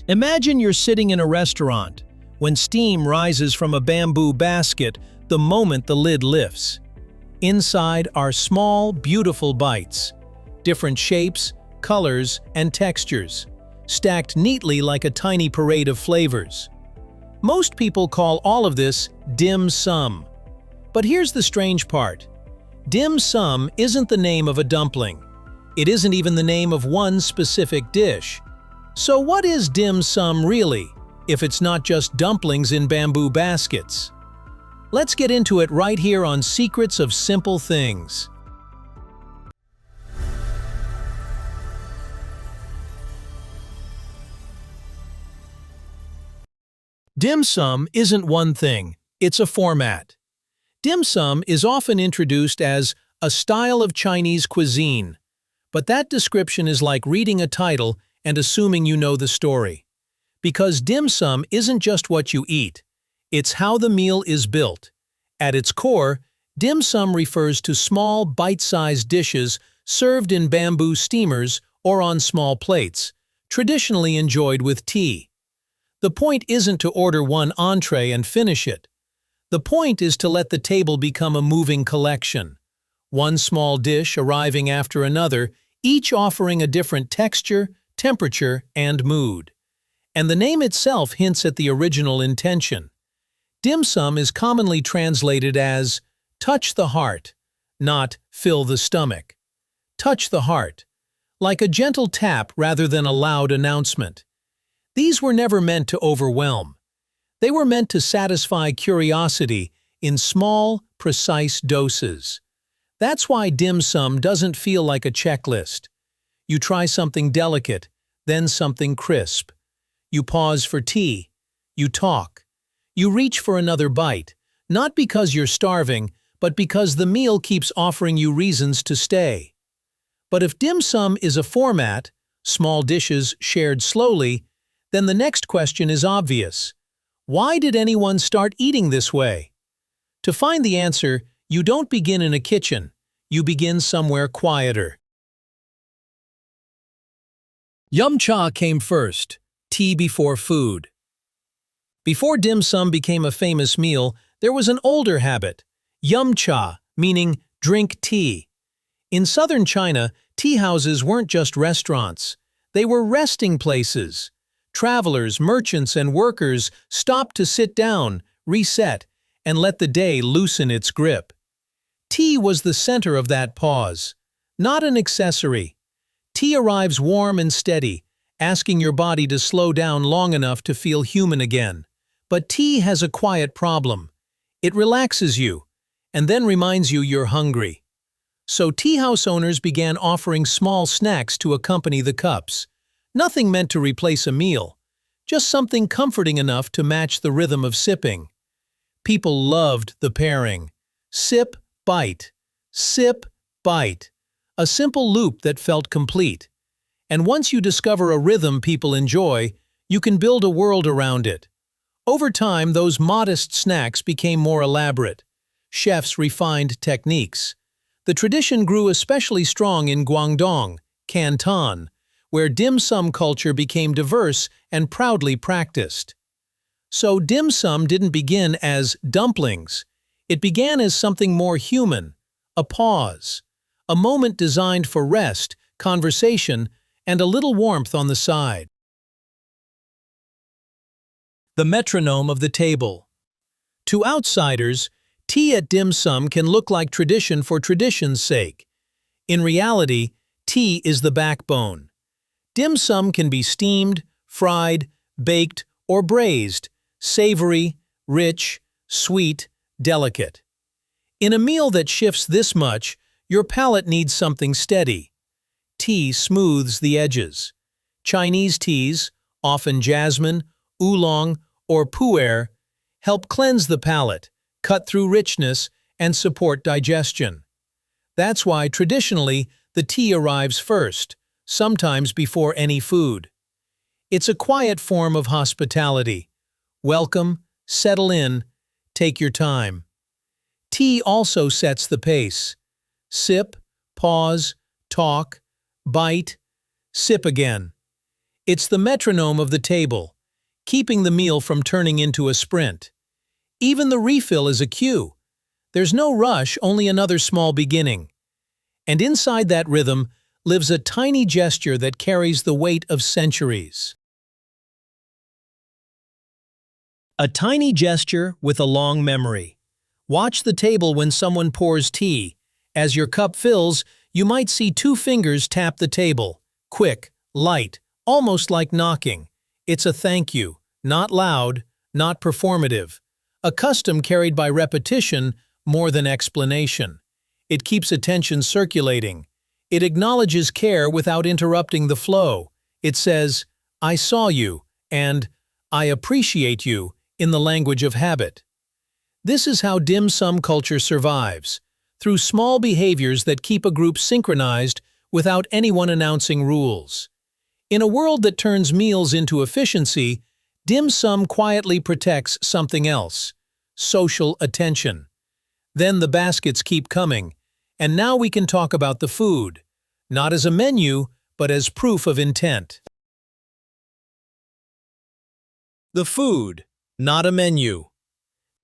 Imagine you're sitting in a restaurant when steam rises from a bamboo basket the moment the lid lifts. Inside are small, beautiful bites, different shapes, colors, and textures, stacked neatly like a tiny parade of flavors. Most people call all of this dim sum. But here's the strange part. Dim sum isn't the name of a dumpling. It isn't even the name of one specific dish. So what is dim sum really, if it's not just dumplings in bamboo baskets? Let's get into it right here on Secrets of Simple Things. Dim sum isn't one thing, it's a format. Dim sum is often introduced as a style of Chinese cuisine, but that description is like reading a title and assuming you know the story. Because dim sum isn't just what you eat, it's how the meal is built. At its core, dim sum refers to small, bite-sized dishes served in bamboo steamers or on small plates, traditionally enjoyed with tea. The point isn't to order one entree and finish it. The point is to let the table become a moving collection. One small dish arriving after another, each offering a different texture, temperature, and mood. And the name itself hints at the original intention. Dim sum is commonly translated as touch the heart, not fill the stomach. Touch the heart, like a gentle tap rather than a loud announcement. These were never meant to overwhelm. They were meant to satisfy curiosity in small, precise doses. That's why dim sum doesn't feel like a checklist. You try something delicate, then something crisp. You pause for tea. You talk. You reach for another bite, not because you're starving, but because the meal keeps offering you reasons to stay. But if dim sum is a format, small dishes shared slowly, then the next question is obvious. Why did anyone start eating this way? To find the answer, you don't begin in a kitchen. You begin somewhere quieter. Yum cha came first, tea before food. Before dim sum became a famous meal, there was an older habit, yum cha, meaning drink tea. In southern China, tea houses weren't just restaurants. They were resting places. Travelers, merchants, and workers stopped to sit down, reset, and let the day loosen its grip. Tea was the center of that pause, not an accessory. Tea arrives warm and steady, asking your body to slow down long enough to feel human again. But tea has a quiet problem. It relaxes you, and then reminds you you're hungry. So tea house owners began offering small snacks to accompany the cups. Nothing meant to replace a meal, just something comforting enough to match the rhythm of sipping. People loved the pairing. Sip, bite. Sip, bite. A simple loop that felt complete. And once you discover a rhythm people enjoy, you can build a world around it. Over time, those modest snacks became more elaborate. Chefs refined techniques. The tradition grew especially strong in Guangdong, Canton, where dim sum culture became diverse and proudly practiced. So dim sum didn't begin as dumplings. It began as something more human, a pause. A moment designed for rest, conversation, and a little warmth on the side. The metronome of the table. To outsiders, tea at dim sum can look like tradition for tradition's sake. In reality, tea is the backbone. Dim sum can be steamed, fried, baked, or braised, savory, rich, sweet, delicate. In a meal that shifts this much, your palate needs something steady. Tea smooths the edges. Chinese teas, often jasmine, oolong, or pu'er, help cleanse the palate, cut through richness, and support digestion. That's why, traditionally, the tea arrives first, sometimes before any food. It's a quiet form of hospitality. Welcome, settle in, take your time. Tea also sets the pace. Sip, pause, talk, bite, sip again. It's the metronome of the table, keeping the meal from turning into a sprint. Even the refill is a cue. There's no rush, only another small beginning. And inside that rhythm lives a tiny gesture that carries the weight of centuries. A tiny gesture with a long memory. Watch the table when someone pours tea. As your cup fills, you might see two fingers tap the table. Quick, light, almost like knocking. It's a thank you, not loud, not performative. A custom carried by repetition more than explanation. It keeps attention circulating. It acknowledges care without interrupting the flow. It says, I saw you, and I appreciate you, in the language of habit. This is how dim sum culture survives, through small behaviors that keep a group synchronized without anyone announcing rules. In a world that turns meals into efficiency, dim sum quietly protects something else: social attention. Then the baskets keep coming, and now we can talk about the food, not as a menu, but as proof of intent. The food, not a menu.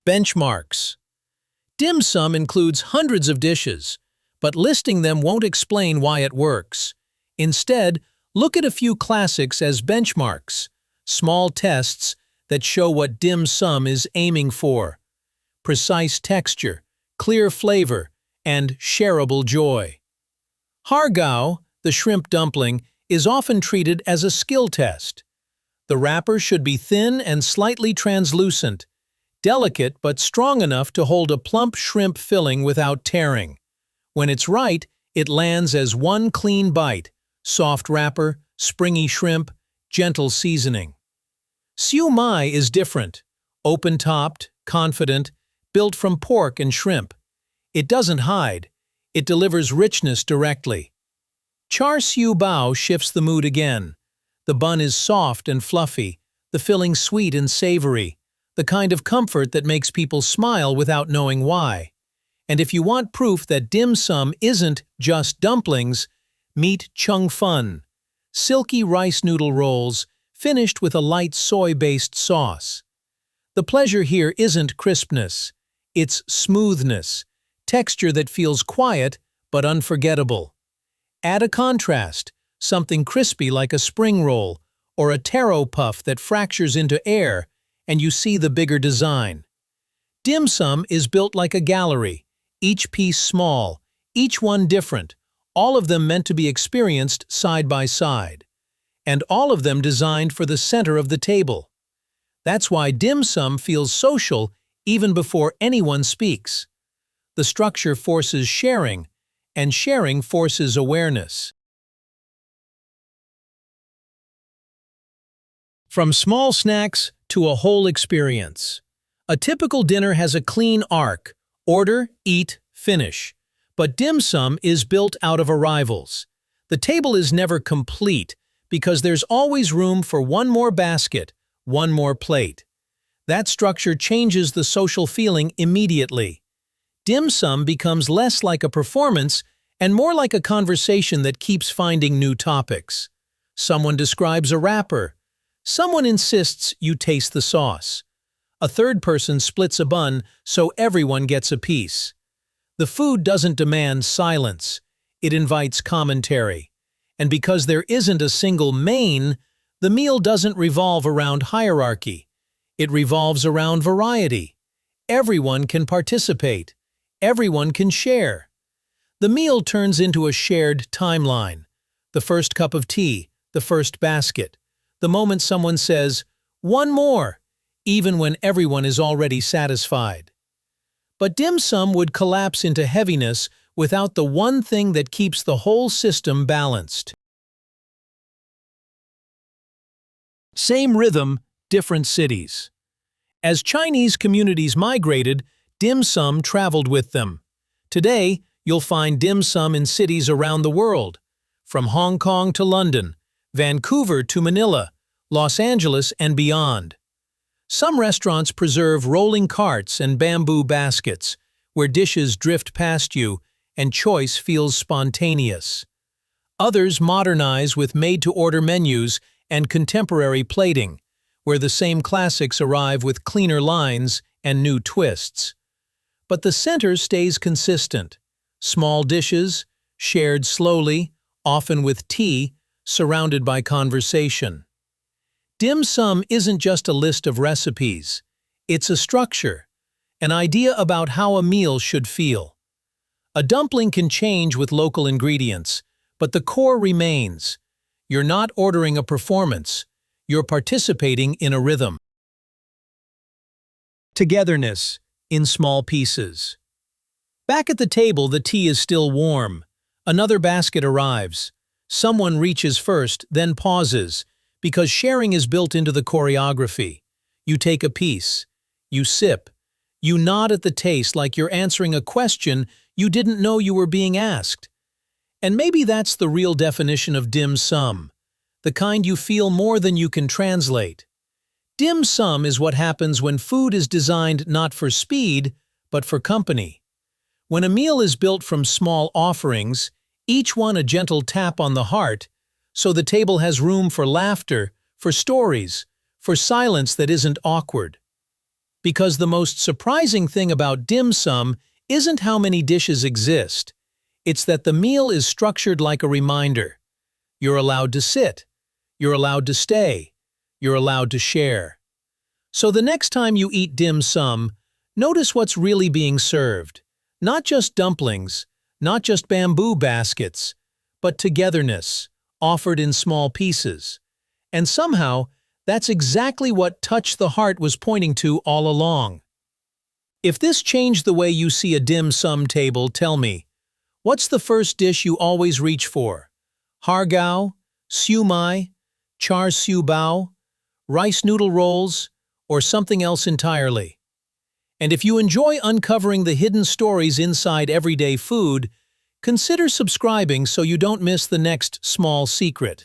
Benchmarks. Dim sum includes hundreds of dishes, but listing them won't explain why it works. Instead, look at a few classics as benchmarks, small tests that show what dim sum is aiming for: precise texture, clear flavor, and shareable joy. Hargao, the shrimp dumpling, is often treated as a skill test. The wrapper should be thin and slightly translucent, delicate but strong enough to hold a plump shrimp filling without tearing. When it's right, it lands as one clean bite: soft wrapper, springy shrimp, gentle seasoning. Siu mai is different, open-topped, confident, built from pork and shrimp. It doesn't hide, it delivers richness directly. Char siu bao shifts the mood again. The bun is soft and fluffy, the filling sweet and savory, the kind of comfort that makes people smile without knowing why. And if you want proof that dim sum isn't just dumplings, meet chung fun, silky rice noodle rolls finished with a light soy-based sauce. The pleasure here isn't crispness, it's smoothness, texture that feels quiet but unforgettable. Add a contrast, something crispy like a spring roll, or a taro puff that fractures into air, and you see the bigger design. Dim sum is built like a gallery, each piece small, each one different, all of them meant to be experienced side by side, and all of them designed for the center of the table. That's why dim sum feels social even before anyone speaks. The structure forces sharing, and sharing forces awareness. From small snacks to a whole experience. A typical dinner has a clean arc: order, eat, finish. But dim sum is built out of arrivals. The table is never complete because there's always room for one more basket, one more plate. That structure changes the social feeling immediately. Dim sum becomes less like a performance and more like a conversation that keeps finding new topics. Someone describes a wrapper. Someone insists you taste the sauce. A third person splits a bun so everyone gets a piece. The food doesn't demand silence, it invites commentary. And because there isn't a single main, the meal doesn't revolve around hierarchy. It revolves around variety. Everyone can participate. Everyone can share. The meal turns into a shared timeline. The first cup of tea, the first basket. The moment someone says, "One more," even when everyone is already satisfied. But dim sum would collapse into heaviness without the one thing that keeps the whole system balanced. Same rhythm, different cities. As Chinese communities migrated, dim sum traveled with them. Today, you'll find dim sum in cities around the world, from Hong Kong to London, Vancouver to Manila, Los Angeles and beyond. Some restaurants preserve rolling carts and bamboo baskets, where dishes drift past you and choice feels spontaneous. Others modernize with made-to-order menus and contemporary plating, where the same classics arrive with cleaner lines and new twists. But the center stays consistent. Small dishes, shared slowly, often with tea, surrounded by conversation. Dim sum isn't just a list of recipes. It's a structure, an idea about how a meal should feel. A dumpling can change with local ingredients, but the core remains. You're not ordering a performance. You're participating in a rhythm. Togetherness, in small pieces. Back at the table, the tea is still warm. Another basket arrives. Someone reaches first, then pauses, because sharing is built into the choreography. You take a piece. You sip. You nod at the taste like you're answering a question you didn't know you were being asked. And maybe that's the real definition of dim sum, the kind you feel more than you can translate. Dim sum is what happens when food is designed not for speed, but for company. When a meal is built from small offerings, each one a gentle tap on the heart, so the table has room for laughter, for stories, for silence that isn't awkward. Because the most surprising thing about dim sum isn't how many dishes exist. It's that the meal is structured like a reminder. You're allowed to sit. You're allowed to stay. You're allowed to share. So the next time you eat dim sum, notice what's really being served. Not just dumplings, not just bamboo baskets, but togetherness, offered in small pieces. And somehow, that's exactly what Touch the Heart was pointing to all along. If this changed the way you see a dim sum table, tell me, what's the first dish you always reach for? Har gow, siu mai, char siu bao, rice noodle rolls, or something else entirely? And if you enjoy uncovering the hidden stories inside everyday food, consider subscribing so you don't miss the next small secret.